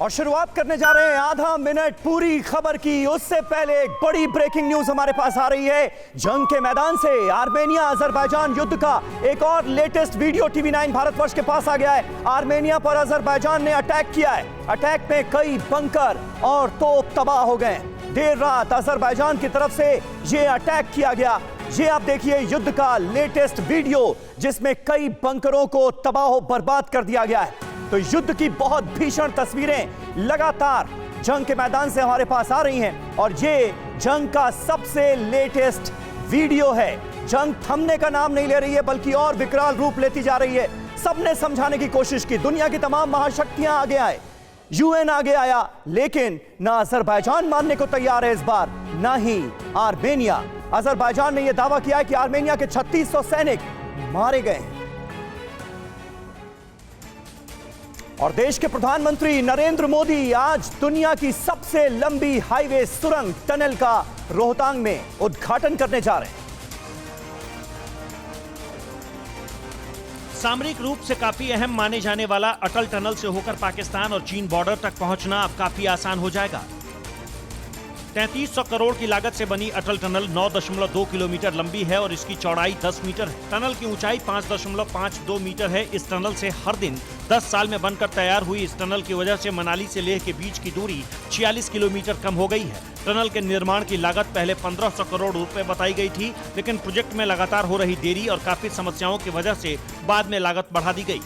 और शुरुआत करने जा रहे हैं आधा मिनट पूरी खबर की। उससे पहले एक बड़ी ब्रेकिंग न्यूज हमारे पास आ रही है। जंग के मैदान से आर्मेनिया अजरबैजान युद्ध का एक और लेटेस्ट वीडियो TV9 भारतवर्ष के पास आ गया है। आर्मेनिया पर अजरबैजान ने अटैक किया है। अटैक में कई बंकर और तोप तबाह हो गए। देर रात अजरबैजान की तरफ से ये अटैक किया गया। ये आप देखिए युद्ध का लेटेस्ट वीडियो जिसमें कई बंकरों को तबाह बर्बाद कर दिया गया है। तो युद्ध की बहुत भीषण तस्वीरें लगातार जंग के मैदान से हमारे पास आ रही हैं और ये जंग का सबसे लेटेस्ट वीडियो है। जंग थमने का नाम नहीं ले रही है बल्कि और विकराल रूप लेती जा रही है। सबने समझाने की कोशिश की, दुनिया की तमाम महाशक्तियां आगे आए, UN आगे आया, लेकिन ना अजरबैजान मानने को तैयार है इस बार, ना ही आर्मेनिया। अजरबैजान ने यह दावा किया है कि आर्मेनिया के 3600 सैनिक मारे गए हैं। और देश के प्रधानमंत्री नरेंद्र मोदी आज दुनिया की सबसे लंबी हाईवे सुरंग टनल का रोहतांग में उद्घाटन करने जा रहे हैं। सामरिक रूप से काफी अहम माने जाने वाला अटल टनल से होकर पाकिस्तान और चीन बॉर्डर तक पहुंचना अब काफी आसान हो जाएगा। 3300 करोड़ की लागत से बनी अटल टनल 9.2 किलोमीटर लंबी है और इसकी चौड़ाई 10 मीटर है। टनल की ऊंचाई 5.52 मीटर है। इस टनल से हर दिन 10 साल में बनकर तैयार हुई इस टनल की वजह से मनाली से लेह के बीच की दूरी 46 किलोमीटर कम हो गई है। टनल के निर्माण की लागत पहले 1500 करोड़ रुपए बताई गई थी, लेकिन प्रोजेक्ट में लगातार हो रही देरी और काफी समस्याओं की वजह से बाद में लागत बढ़ा दी गई।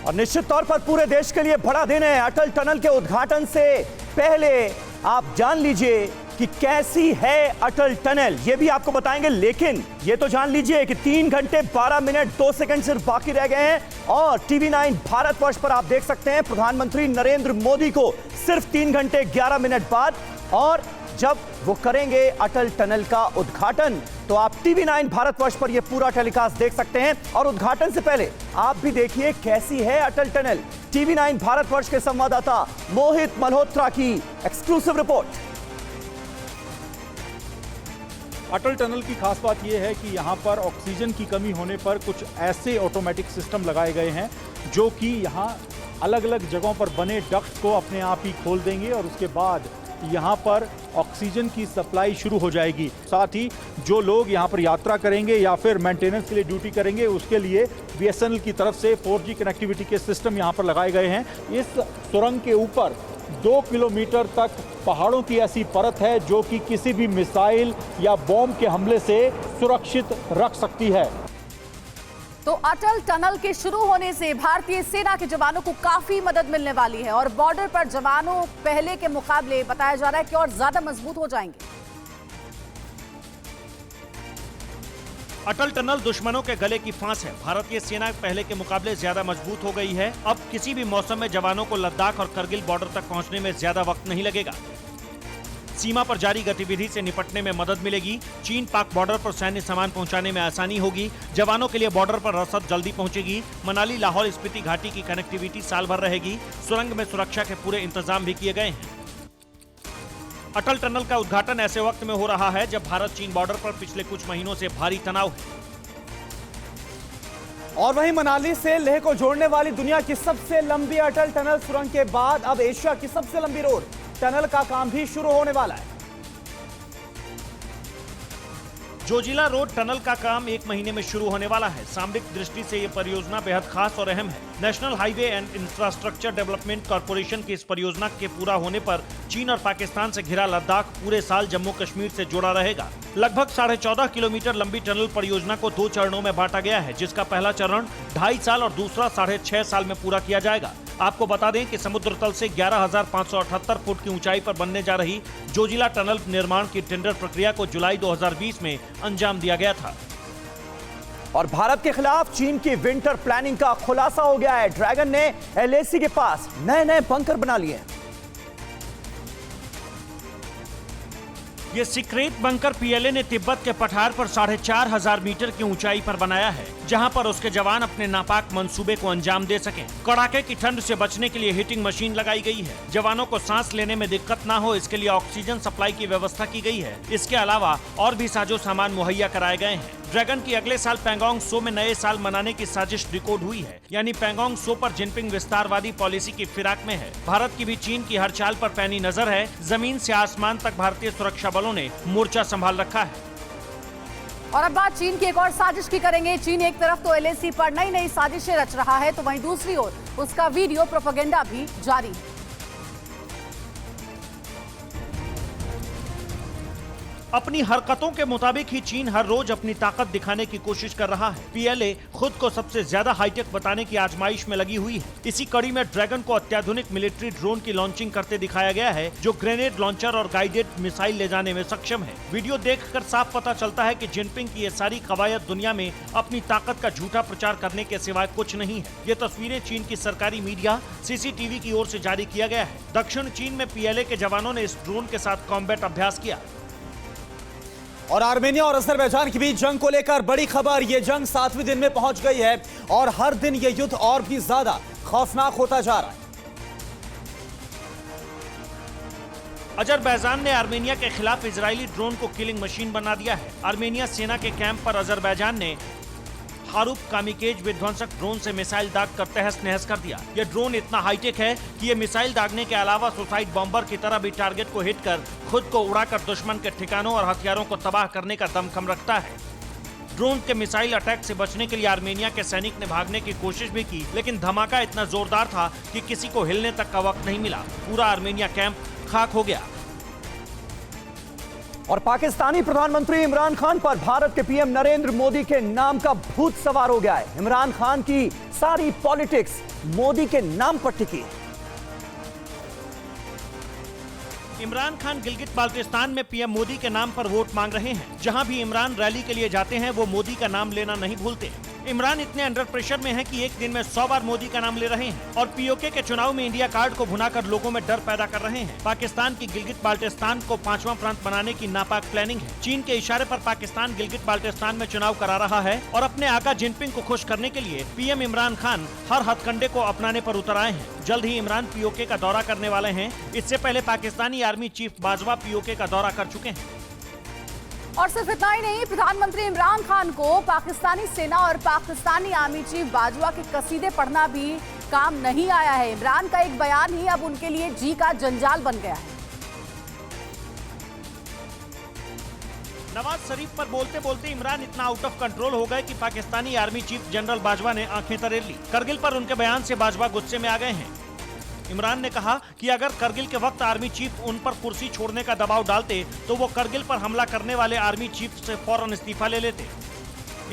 और निश्चित तौर पर पूरे देश के लिए बड़ा दिन है। अटल टनल के उद्घाटन से पहले आप जान लीजिए कि कैसी है अटल टनल, ये भी आपको बताएंगे। लेकिन ये तो जान लीजिए कि 3 घंटे 12 मिनट 2 सेकंड सिर्फ बाकी रह गए हैं और TV9 भारतवर्ष पर आप देख सकते हैं प्रधानमंत्री नरेंद्र मोदी को सिर्फ 3 घंटे 11 मिनट बाद। और जब वो करेंगे अटल टनल का उद्घाटन तो आप TV9 भारतवर्ष पर यह पूरा टेलीकास्ट देख सकते हैं। और उद्घाटन से पहले आप भी देखिए कैसी है अटल टनल। TV9 भारतवर्ष के संवाददाता मोहित मल्होत्रा की एक्सक्लूसिव रिपोर्ट। अटल टनल की खास बात यह है कि यहाँ पर ऑक्सीजन की कमी होने पर कुछ ऐसे ऑटोमेटिक सिस्टम लगाए गए हैं जो कि यहाँ अलग अलग जगहों पर बने डक्ट को अपने आप ही खोल देंगे और उसके बाद यहाँ पर ऑक्सीजन की सप्लाई शुरू हो जाएगी। साथ ही जो लोग यहाँ पर यात्रा करेंगे या फिर मेंटेनेंस के लिए ड्यूटी करेंगे उसके लिए BSNL की तरफ से 4G कनेक्टिविटी के सिस्टम यहाँ पर लगाए गए हैं। इस सुरंग के ऊपर 2 किलोमीटर तक पहाड़ों की ऐसी परत है जो कि किसी भी मिसाइल या बॉम्ब के हमले से सुरक्षित रख सकती है। तो अटल टनल के शुरू होने से भारतीय सेना के जवानों को काफी मदद मिलने वाली है और बॉर्डर पर जवानों पहले के मुकाबले बताया जा रहा है कि और ज्यादा मजबूत हो जाएंगे। अटल टनल दुश्मनों के गले की फांस है। भारतीय सेना पहले के मुकाबले ज्यादा मजबूत हो गई है। अब किसी भी मौसम में जवानों को लद्दाख और करगिल बॉर्डर तक पहुंचने में ज्यादा वक्त नहीं लगेगा। सीमा पर जारी गतिविधि से निपटने में मदद मिलेगी। चीन पाक बॉर्डर पर सैन्य सामान पहुंचाने में आसानी होगी। जवानों के लिए बॉर्डर पर रसद जल्दी पहुंचेगी। मनाली लाहौल स्पीति घाटी की कनेक्टिविटी साल भर रहेगी। सुरंग में सुरक्षा के पूरे इंतजाम भी किए गए हैं। अटल टनल का उद्घाटन ऐसे वक्त में हो रहा है जब भारत चीन बॉर्डर पर पिछले कुछ महीनों से भारी तनाव है। और वहीं मनाली से लेह को जोड़ने वाली दुनिया की सबसे लंबी अटल टनल सुरंग के बाद अब एशिया की सबसे लंबी रोड टनल का काम भी शुरू होने वाला है। जोजिला रोड टनल का काम 1 महीने में शुरू होने वाला है। सामरिक दृष्टि से यह परियोजना बेहद खास और अहम है। National highway and infrastructure development corporation की इस परियोजना के पूरा होने पर चीन और पाकिस्तान से घिरा लद्दाख पूरे साल जम्मू कश्मीर से जुड़ा रहेगा। लगभग 14.5 किलोमीटर लंबी टनल परियोजना को 2 चरणों में बांटा गया है, जिसका पहला चरण 2.5 साल और दूसरा 6.5 साल में पूरा किया जाएगा। आपको बता दें कि समुद्र तल से 11,578 फुट की ऊंचाई पर बनने जा रही जोजिला टनल निर्माण की टेंडर प्रक्रिया को जुलाई 2020 में अंजाम दिया गया था। और भारत के खिलाफ चीन की विंटर प्लानिंग का खुलासा हो गया है। ड्रैगन ने LAC के पास नए बंकर बना लिए हैं। ये सीक्रेट बंकर PLA ने तिब्बत के पठार पर 4,500 मीटर की ऊंचाई पर बनाया है, जहां पर उसके जवान अपने नापाक मंसूबे को अंजाम दे सकें। कड़ाके की ठंड से बचने के लिए हीटिंग मशीन लगाई गई है। जवानों को सांस लेने में दिक्कत ना हो इसके लिए ऑक्सीजन सप्लाई की व्यवस्था की गई है। इसके अलावा और भी साजो सामान मुहैया कराए गए हैं। ड्रैगन की अगले साल पैंगोंग त्सो में नए साल मनाने की साजिश डिकोड हुई है। यानी पैंगोंग त्सो पर जिनपिंग विस्तारवादी पॉलिसी की फिराक में है। भारत की भी चीन की हर चाल पर पैनी नजर है। जमीन से आसमान तक भारतीय सुरक्षा बलों ने मोर्चा संभाल रखा है। और अब बात चीन की एक और साजिश की करेंगे। चीन एक तरफ तो एलएसी पर नई नई साजिशें रच रहा है, तो वहीं दूसरी ओर उसका वीडियो प्रोपेगेंडा भी जारी है। अपनी हरकतों के मुताबिक ही चीन हर रोज अपनी ताकत दिखाने की कोशिश कर रहा है। पीएलए खुद को सबसे ज्यादा हाईटेक बताने की आजमाइश में लगी हुई है। इसी कड़ी में ड्रैगन को अत्याधुनिक मिलिट्री ड्रोन की लॉन्चिंग करते दिखाया गया है, जो ग्रेनेड लॉन्चर और गाइडेड मिसाइल ले जाने में सक्षम है। वीडियो देखकर साफ पता चलता है कि जिनपिंग की ये सारी कवायद दुनिया में अपनी ताकत का झूठा प्रचार करने के सिवाय कुछ नहीं है। ये तस्वीरें चीन की सरकारी मीडिया सीसीटीवी की ओर से जारी किया गया है। दक्षिण चीन में पीएलए के जवानों ने इस ड्रोन के साथ कॉम्बैट अभ्यास किया। और आर्मेनिया और अजरबैजान के बीच जंग को लेकर बड़ी खबर। ये जंग 7वें दिन में पहुंच गई है और हर दिन ये युद्ध और भी ज्यादा खौफनाक होता जा रहा है। अजरबैजान ने आर्मेनिया के खिलाफ इजरायली ड्रोन को किलिंग मशीन बना दिया है। आर्मेनिया सेना के कैंप पर अजरबैजान ने हारूफ कामिकेज विध्वंसक ड्रोन से मिसाइल दागकर तहस नहस कर दिया। यह ड्रोन इतना हाईटेक है कि ये मिसाइल दागने के अलावा सुसाइड बॉम्बर की तरह भी टारगेट को हिट कर खुद को उड़ाकर दुश्मन के ठिकानों और हथियारों को तबाह करने का दमखम रखता है। ड्रोन के मिसाइल अटैक से बचने के लिए आर्मेनिया के सैनिक ने भागने की कोशिश भी की, लेकिन धमाका इतना जोरदार था कि किसी को हिलने तक का वक्त नहीं मिला। पूरा आर्मेनिया कैंप खाक हो गया। और पाकिस्तानी प्रधानमंत्री इमरान खान पर भारत के पीएम नरेंद्र मोदी के नाम का भूत सवार हो गया है। इमरान खान की सारी पॉलिटिक्स मोदी के नाम पर टिकी। इमरान खान गिलगित बाल्टिस्तान में पीएम मोदी के नाम पर वोट मांग रहे हैं। जहां भी इमरान रैली के लिए जाते हैं वो मोदी का नाम लेना नहीं भूलते। इमरान इतने अंडर प्रेशर में हैं कि एक दिन में 100 बार मोदी का नाम ले रहे हैं और पीओके के चुनाव में इंडिया कार्ड को भुनाकर लोगों में डर पैदा कर रहे हैं। पाकिस्तान की गिलगित बाल्टिस्तान को 5वां प्रांत बनाने की नापाक प्लानिंग है। चीन के इशारे पर पाकिस्तान गिलगित बाल्टिस्तान में चुनाव करा रहा है और अपने आका जिनपिंग को खुश करने के लिए पीएम इमरान खान हर हथकंडे को अपनाने पर उतर आए हैं। जल्द ही इमरान पीओके का दौरा करने वाले हैं। इससे पहले Pakistani army chief Bajwa PoK का दौरा कर चुके हैं। और सिर्फ इतना ही नहीं, प्रधानमंत्री इमरान खान को पाकिस्तानी सेना और पाकिस्तानी आर्मी चीफ बाजवा के कसीदे पढ़ना भी काम नहीं आया है। इमरान का एक बयान ही अब उनके लिए जी का जंजाल बन गया है। नवाज शरीफ पर बोलते बोलते इमरान इतना आउट ऑफ कंट्रोल हो गए कि Pakistani army chief general Bajwa ने आंखें तरेर ली। करगिल पर उनके बयान से बाजवा गुस्से में आ गए हैं। इमरान ने कहा कि अगर करगिल के वक्त आर्मी चीफ उन पर कुर्सी छोड़ने का दबाव डालते तो वो करगिल पर हमला करने वाले आर्मी चीफ से फौरन इस्तीफा ले लेते।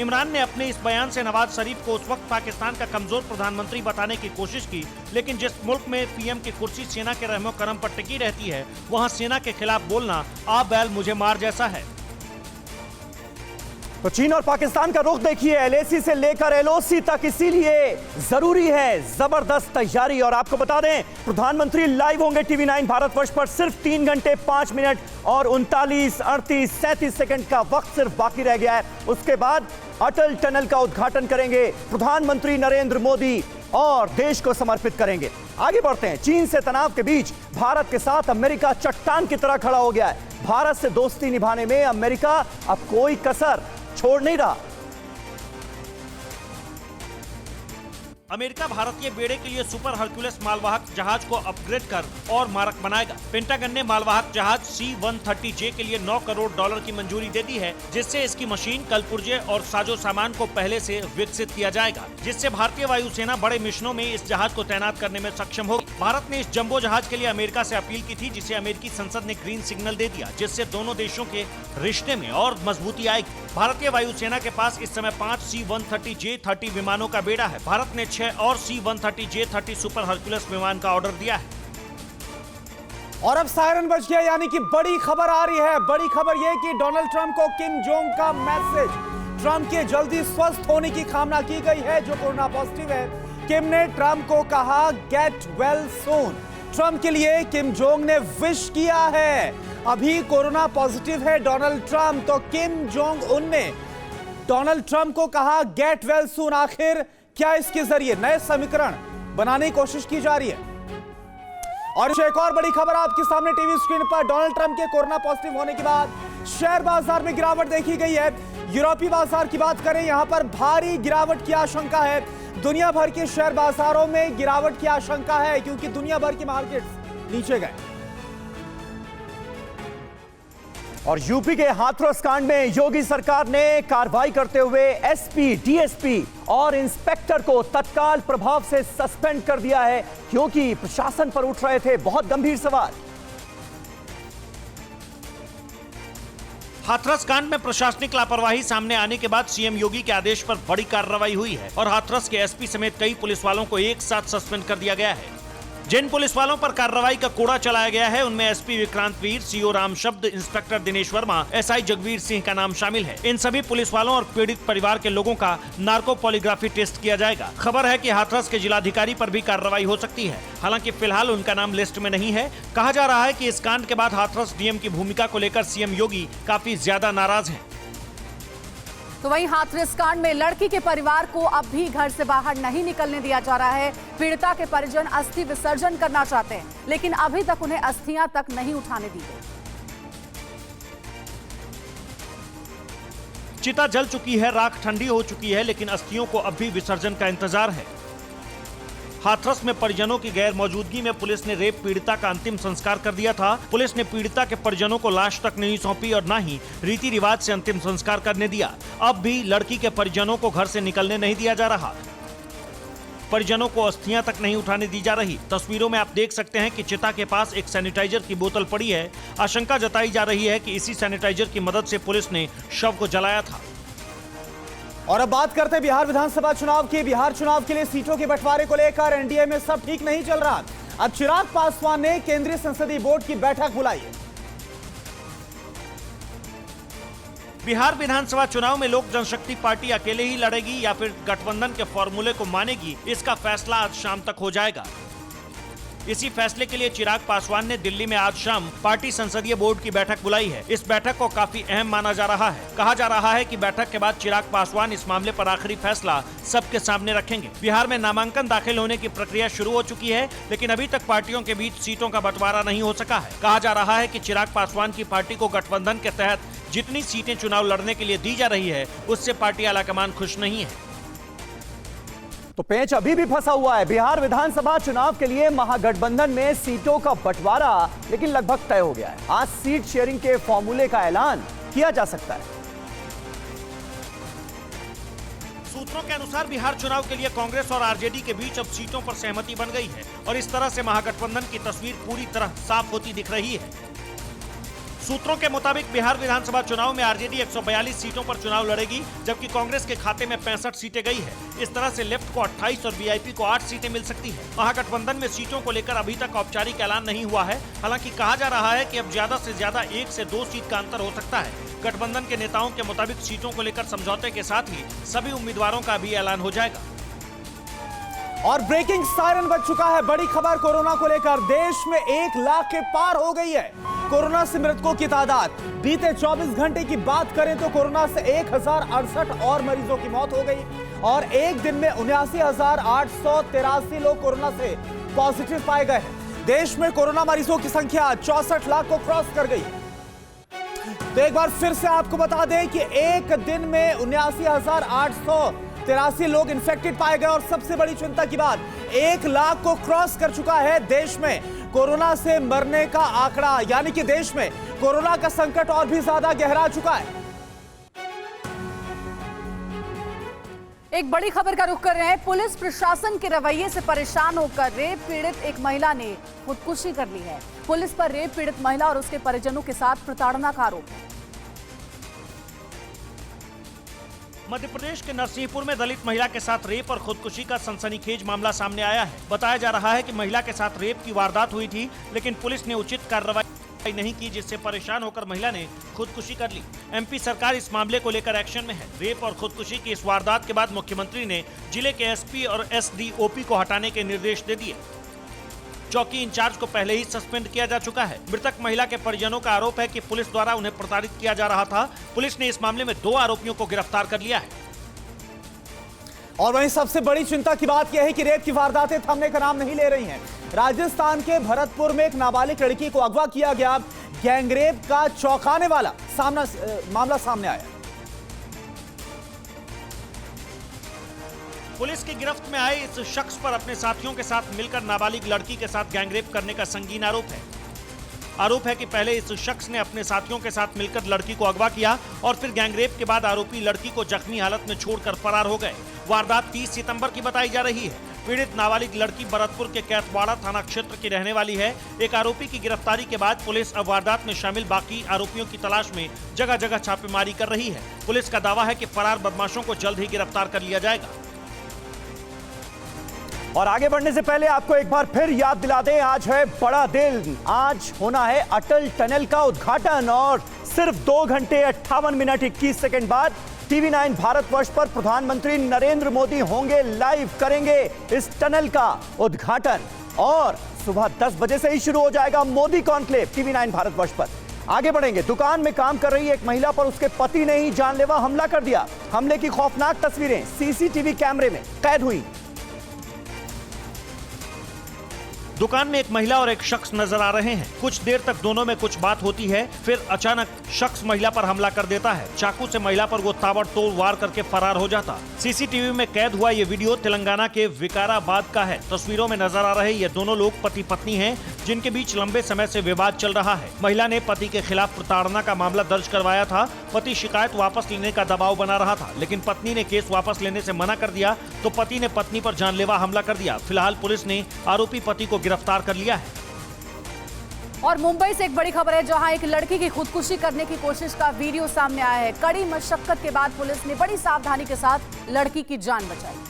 इमरान ने अपने इस बयान से नवाज शरीफ को उस वक्त पाकिस्तान का कमजोर प्रधानमंत्री बताने की कोशिश की, लेकिन जिस मुल्क में पीएम की कुर्सी सेना के रहमो करम पर टिकी रहती है, वहां सेना के खिलाफ बोलना आ बैल मुझे मार जैसा है। तो चीन और पाकिस्तान का रुख देखिए, एलएसी से लेकर एलओसी तक, इसीलिए जरूरी है जबरदस्त तैयारी। और आपको बता दें, प्रधानमंत्री लाइव होंगे टीवी 9 भारतवर्ष पर। सिर्फ 3 घंटे 5 मिनट और 39, 38, 37 सेकंड का वक्त सिर्फ बाकी रह गया है। उसके बाद अटल टनल का उद्घाटन करेंगे प्रधानमंत्री नरेंद्र मोदी और देश को समर्पित करेंगे। आगे बढ़ते हैं। चीन से तनाव के बीच भारत के साथ अमेरिका चट्टान की तरह खड़ा हो गया है। भारत से दोस्ती निभाने में अमेरिका अब कोई कसर छोड़ नहीं रहा। अमेरिका भारतीय बेड़े के लिए सुपर हरक्यूलिस मालवाहक जहाज को अपग्रेड कर और मारक बनाएगा। पेंटागन ने मालवाहक जहाज C-130J के लिए $9 करोड़ की मंजूरी दे दी है, जिससे इसकी मशीन, कलपुर्जे और साजो सामान को पहले से विकसित किया जाएगा, जिससे भारतीय वायुसेना बड़े मिशनों में इस जहाज को तैनात करने में सक्षम होगी। भारत ने इस जंबो जहाज के लिए अमेरिका से अपील की थी, जिसे अमेरिकी संसद ने ग्रीन सिग्नल दे दिया, जिससे दोनों देशों के रिश्ते में और मजबूती आएगी। भारतीय वायुसेना के पास इस समय 5 C-130J-30 विमानों का बेड़ा है। भारत ने 6 और C-130J-30 सुपर हरक्यूलिस विमान का ऑर्डर दिया है। और अब सायरन बज गया, यानी कि बड़ी खबर आ रही है। बड़ी खबर यह कि डोनाल्ड ट्रंप को किम जोंग का मैसेज। ट्रंप के जल्दी स्वस्थ होने की कामना की गई है, जो कोरोना पॉजिटिव है। किम ने ट्रंप को कहा गेट वेल सून। ट्रंप के लिए किम जोंग ने विश किया है। अभी कोरोना पॉजिटिव है डोनाल्ड ट्रंप, तो किम जोंग उन ने डोनाल्ड ट्रंप को कहा गेट वेल सून। आखिर क्या इसके जरिए नए समीकरण बनाने की कोशिश की जा रही है? और एक और बड़ी खबर आपके सामने टीवी स्क्रीन पर। डोनाल्ड ट्रंप के कोरोना पॉजिटिव होने के बाद शेयर बाजार में गिरावट देखी गई है। यूरोपीय बाजार की बात करें, यहां पर भारी गिरावट की आशंका है। दुनिया भर के शेयर बाजारों में गिरावट की आशंका है क्योंकि दुनिया भर की मार्केट्स नीचे गए। और यूपी के हाथरस कांड में योगी सरकार ने कार्रवाई करते हुए एसपी, डीएसपी और इंस्पेक्टर को तत्काल प्रभाव से सस्पेंड कर दिया है क्योंकि प्रशासन पर उठ रहे थे बहुत गंभीर सवाल। हाथरस कांड में प्रशासनिक लापरवाही सामने आने के बाद सीएम योगी के आदेश पर बड़ी कार्रवाई हुई है और हाथरस के एसपी समेत कई पुलिस वालों को एक साथ सस्पेंड कर दिया गया है। जिन पुलिस वालों पर कार्रवाई का कोड़ा चलाया गया है उनमें एसपी विक्रांत वीर, सीओ राम शब्द, इंस्पेक्टर दिनेश वर्मा, एसआई जगवीर सिंह का नाम शामिल है। इन सभी पुलिस वालों और पीड़ित परिवार के लोगों का नार्को पॉलीग्राफी टेस्ट किया जाएगा। खबर है कि हाथरस के जिलाधिकारी पर भी कार्रवाई हो सकती है, हालांकि फिलहाल उनका नाम लिस्ट में नहीं है। कहा जा रहा है कि इस कांड के बाद हाथरस डीएम की भूमिका को लेकर सीएम योगी काफी ज्यादा नाराज हैं। तो वहीं हाथरस कांड में लड़की के परिवार को अब भी घर से बाहर नहीं निकलने दिया जा रहा है। पीड़िता के परिजन अस्थि विसर्जन करना चाहते हैं, लेकिन अभी तक उन्हें अस्थियां तक नहीं उठाने दी गई। चिता जल चुकी है, राख ठंडी हो चुकी है, लेकिन अस्थियों को अब भी विसर्जन का इंतजार है। हाथरस में परिजनों की गैर मौजूदगी में पुलिस ने रेप पीड़िता का अंतिम संस्कार कर दिया था। पुलिस ने पीड़िता के परिजनों को लाश तक नहीं सौंपी और न ही रीति रिवाज से अंतिम संस्कार करने दिया। अब भी लड़की के परिजनों को घर से निकलने नहीं दिया जा रहा। परिजनों को अस्थियां तक नहीं उठाने दी जा रही। तस्वीरों में आप देख सकते हैं कि चिता के पास एक सैनिटाइजर की बोतल पड़ी है। आशंका जताई जा रही है कि इसी सैनिटाइजर की मदद से पुलिस ने शव को जलाया था। और अब बात करते हैं बिहार विधानसभा चुनाव की। बिहार चुनाव के लिए सीटों के बंटवारे को लेकर एनडीए में सब ठीक नहीं चल रहा। अब चिराग पासवान ने केंद्रीय संसदीय बोर्ड की बैठक बुलाई है। बिहार विधानसभा चुनाव में लोक जनशक्ति पार्टी अकेले ही लड़ेगी या फिर गठबंधन के फॉर्मूले को मानेगी, इसका फैसला आज शाम तक हो जाएगा। इसी फैसले के लिए चिराग पासवान ने दिल्ली में आज शाम पार्टी संसदीय बोर्ड की बैठक बुलाई है। इस बैठक को काफी अहम माना जा रहा है। कहा जा रहा है कि बैठक के बाद चिराग पासवान इस मामले पर आखिरी फैसला सबके सामने रखेंगे। बिहार में नामांकन दाखिल होने की प्रक्रिया शुरू हो चुकी है, लेकिन अभी तक पार्टियों के बीच सीटों का बंटवारा नहीं हो सका है। कहा जा रहा है कि चिराग पासवान की पार्टी को गठबंधन के तहत जितनी सीटें चुनाव लड़ने के लिए दी जा रही है, उससे पार्टी आलाकमान खुश नहीं है। तो पेंच अभी भी फंसा हुआ है। बिहार विधानसभा चुनाव के लिए महागठबंधन में सीटों का बंटवारा लेकिन लगभग तय हो गया है। आज सीट शेयरिंग के फॉर्मूले का ऐलान किया जा सकता है। सूत्रों के अनुसार बिहार चुनाव के लिए कांग्रेस और आरजेडी के बीच अब सीटों पर सहमति बन गई है और इस तरह से महागठबंधन की तस्वीर पूरी तरह साफ होती दिख रही है। सूत्रों के मुताबिक बिहार विधानसभा चुनाव में आरजेडी 142 सीटों पर चुनाव लड़ेगी, जबकि कांग्रेस के खाते में 65 सीटें गई है। इस तरह से लेफ्ट को 28 और वीआईपी को 8 सीटें मिल सकती है। महागठबंधन में सीटों को लेकर अभी तक औपचारिक ऐलान नहीं हुआ है। हालांकि कहा जा रहा है कि अब ज्यादा से ज्यादा 1 से 2 सीट का अंतर हो सकता है। गठबंधन के नेताओं के मुताबिक सीटों को लेकर समझौते के साथ ही सभी उम्मीदवारों का भी ऐलान हो जाएगा। और ब्रेकिंग सायरन बज चुका है। बड़ी खबर कोरोना को लेकर। देश में 1 लाख के पार हो गई है कोरोना से मृतकों की तादाद। बीते 24 घंटे की बात करें तो कोरोना से 1068 और मरीजों की मौत हो गई और एक दिन में 79,883 लोग कोरोना से पॉजिटिव पाए गए हैं। देश में कोरोना मरीजों की संख्या 64 लाख को क्रॉस कर गई। तो एक बार फिर से आपको बता दें कि एक दिन में 79,883 लोग इन्फेक्टेड पाए गए और सबसे बड़ी चिंता की बात, 1 लाख को क्रॉस कर चुका है देश में कोरोना से मरने का आंकड़ा। यानी कि देश में कोरोना का संकट और भी ज्यादा गहरा चुका है। एक बड़ी खबर का रुख कर रहे हैं। पुलिस प्रशासन के रवैये से परेशान होकर रेप पीड़ित एक महिला ने खुदकुशी कर ली है। पुलिस पर रेप पीड़ित महिला और उसके परिजनों के साथ प्रताड़ना का आरोप है। मध्य प्रदेश के नरसिंहपुर में दलित महिला के साथ रेप और खुदकुशी का सनसनीखेज मामला सामने आया है। बताया जा रहा है कि महिला के साथ रेप की वारदात हुई थी, लेकिन पुलिस ने उचित कार्रवाई नहीं की, जिससे परेशान होकर महिला ने खुदकुशी कर ली। एमपी सरकार इस मामले को लेकर एक्शन में है। रेप और खुदकुशी की इस वारदात के बाद मुख्यमंत्री ने जिले के एसपी और एसडीओपी को हटाने के निर्देश दे दिए। चौकी इंचार्ज को पहले ही सस्पेंड किया जा चुका है। मृतक महिला के परिजनों का आरोप है कि पुलिस द्वारा उन्हें प्रताड़ित किया जा रहा था। पुलिस ने इस मामले में 2 आरोपियों को गिरफ्तार कर लिया है। और वहीं सबसे बड़ी चिंता की बात यह है कि रेप की वारदातें थमने का नाम नहीं ले रही हैं। राजस्थान के भरतपुर में एक नाबालिग लड़की को अगवा किया गया। गैंगरेप का चौंकाने वाला मामला सामने आया। पुलिस की गिरफ्त में आए इस शख्स पर अपने साथियों के साथ मिलकर नाबालिग लड़की के साथ गैंगरेप करने का संगीन आरोप है। आरोप है कि पहले इस शख्स ने अपने साथियों के साथ मिलकर लड़की को अगवा किया और फिर गैंगरेप के बाद आरोपी लड़की को जख्मी हालत में छोड़कर फरार हो गए। वारदात 30 सितंबर की बताई जा रही है। पीड़ित नाबालिग लड़की भरतपुर के कैथवाड़ा थाना क्षेत्र की रहने वाली है। एक आरोपी की गिरफ्तारी के बाद पुलिस अब वारदात में शामिल बाकी आरोपियों की तलाश में जगह जगह छापेमारी कर रही है। पुलिस का दावा है कि फरार बदमाशों को जल्द ही गिरफ्तार कर लिया जाएगा। और आगे बढ़ने से पहले आपको एक बार फिर याद दिला दें, आज है बड़ा दिन। आज होना है अटल टनल का उद्घाटन और सिर्फ 2 घंटे 58 मिनट 21 सेकंड बाद TV9 भारतवर्ष पर प्रधानमंत्री नरेंद्र मोदी होंगे लाइव, करेंगे इस टनल का उद्घाटन और सुबह 10 बजे से ही शुरू हो जाएगा मोदी कॉन्क्लेव TV9 भारतवर्ष पर। आगे बढ़ेंगे। दुकान में काम कर रही एक महिला पर उसके पति ने ही जानलेवा हमला कर दिया। हमले की खौफनाक तस्वीरें CCTV कैमरे में कैद हुई। दुकान में एक महिला और एक शख्स नजर आ रहे हैं। कुछ देर तक दोनों में कुछ बात होती है, फिर अचानक शख्स महिला पर हमला कर देता है। चाकू से महिला पर वो ताबड़तोड़ वार करके फरार हो जाता। CCTV में कैद हुआ ये वीडियो तेलंगाना के विकाराबाद का है। तस्वीरों में नजर आ रहे ये दोनों लोग पति पत्नी हैं, जिनके बीच लंबे समय से विवाद चल रहा है। महिला ने पति के खिलाफ प्रताड़ना का मामला दर्ज करवाया था। पति शिकायत वापस लेने का दबाव बना रहा था, लेकिन पत्नी ने केस वापस लेने से मना कर दिया तो पति ने पत्नी पर जानलेवा हमला कर दिया। फिलहाल पुलिस ने आरोपी पति को गिरफ्तार कर लिया है। और मुंबई से एक बड़ी खबर है, जहां एक लड़की की खुदकुशी करने की कोशिश का वीडियो सामने आया है। कड़ी मशक्कत के बाद पुलिस ने बड़ी सावधानी के साथ लड़की की जान बचाई।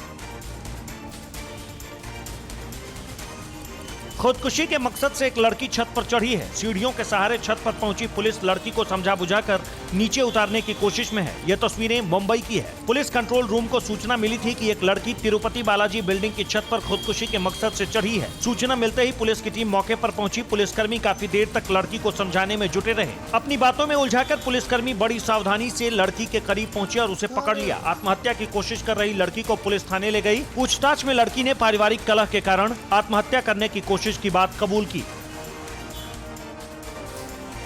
खुदकुशी के मकसद से एक लड़की छत पर चढ़ी है। सीढ़ियों के सहारे छत पर पहुंची पुलिस लड़की को समझा बुझाकर नीचे उतारने की कोशिश में है। ये तस्वीरें मुंबई की है। पुलिस कंट्रोल रूम को सूचना मिली थी कि एक लड़की तिरुपति बालाजी बिल्डिंग की छत पर खुदकुशी के मकसद से चढ़ी है। सूचना मिलते ही पुलिस की टीम मौके पर पहुंची। पुलिसकर्मी काफी देर तक लड़की को समझाने में जुटे रहे। अपनी बातों में उलझाकर पुलिसकर्मी बड़ी सावधानी से लड़की के करीब पहुंचे और उसे पकड़ लिया। आत्महत्या की कोशिश कर रही लड़की को पुलिस थाने ले गई। पूछताछ में लड़की ने पारिवारिक कलह के कारण आत्महत्या करने की कोशिश की बात कबूल की।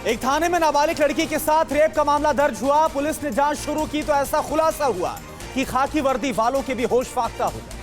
एक थाने में नाबालिग लड़की के साथ रेप का मामला दर्ज हुआ। पुलिस ने जांच शुरू की तो ऐसा खुलासा हुआ कि खाकी वर्दी वालों के भी होश फाख्ता हो गए।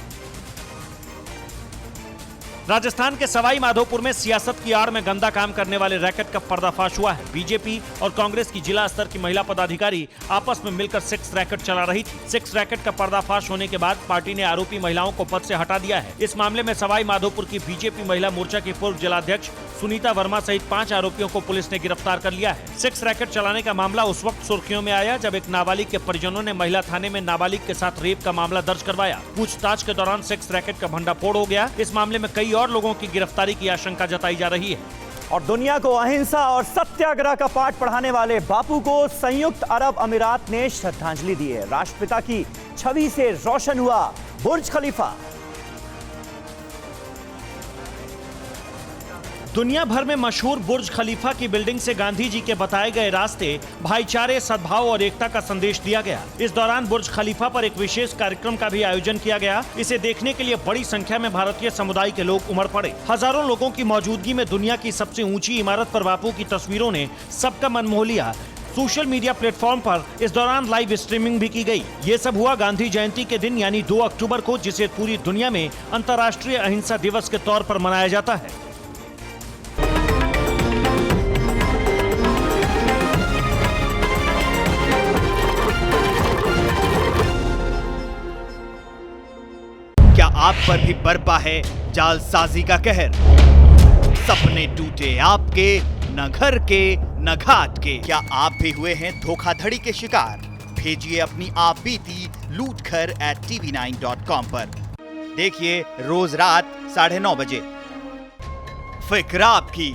राजस्थान के सवाई माधोपुर में सियासत की आड़ में गंदा काम करने वाले रैकेट का पर्दाफाश हुआ है। बीजेपी और कांग्रेस की जिला स्तर की महिला पदाधिकारी आपस में मिलकर सेक्स रैकेट चला रही थी। सेक्स रैकेट का पर्दाफाश होने के बाद पार्टी ने आरोपी महिलाओं को पद से हटा दिया है। इस मामले में सवाई माधोपुर की बीजेपी महिला मोर्चा की पूर्व जिलाध्यक्ष सुनीता वर्मा सहित 5 आरोपियों को पुलिस ने गिरफ्तार कर लिया है। सेक्स रैकेट चलाने का मामला उस वक्त सुर्खियों में आया जब एक नाबालिग के परिजनों ने महिला थाने में नाबालिग के साथ रेप का मामला दर्ज करवाया। पूछताछ के दौरान सेक्स रैकेट का भंडाफोड़ हो गया। इस मामले में कई और लोगों की गिरफ्तारी की आशंका जताई जा रही है। और दुनिया को अहिंसा और सत्याग्रह का पाठ पढ़ाने वाले बापू को संयुक्त अरब अमीरात ने श्रद्धांजलि दी है। राष्ट्रपिता की छवि से रोशन हुआ बुर्ज खलीफा। दुनिया भर में मशहूर बुर्ज खलीफा की बिल्डिंग से गांधी जी के बताए गए रास्ते, भाईचारे, सद्भाव और एकता का संदेश दिया गया। इस दौरान बुर्ज खलीफा पर एक विशेष कार्यक्रम का भी आयोजन किया गया। इसे देखने के लिए बड़ी संख्या में भारतीय समुदाय के लोग उमड़ पड़े। हजारों लोगों की मौजूदगी में दुनिया की सबसे ऊंची इमारत पर बापू की तस्वीरों ने सबका मन मोह लिया। सोशल मीडिया प्लेटफॉर्म पर इस दौरान लाइव स्ट्रीमिंग भी की गई। ये सब हुआ गांधी जयंती के दिन यानी 2 अक्टूबर को, जिसे पूरी दुनिया में अंतर्राष्ट्रीय अहिंसा दिवस के तौर पर मनाया जाता है। क्या आप पर भी बरपा है जालसाजी का कहर? सपने टूटे आपके, न घर के न घाट के। क्या आप भी हुए हैं धोखाधड़ी के शिकार? भेजिए अपनी आप बीती lootkhar@tv9.com पर। देखिए रोज रात 9:30 बजे। फिक्र आपकी,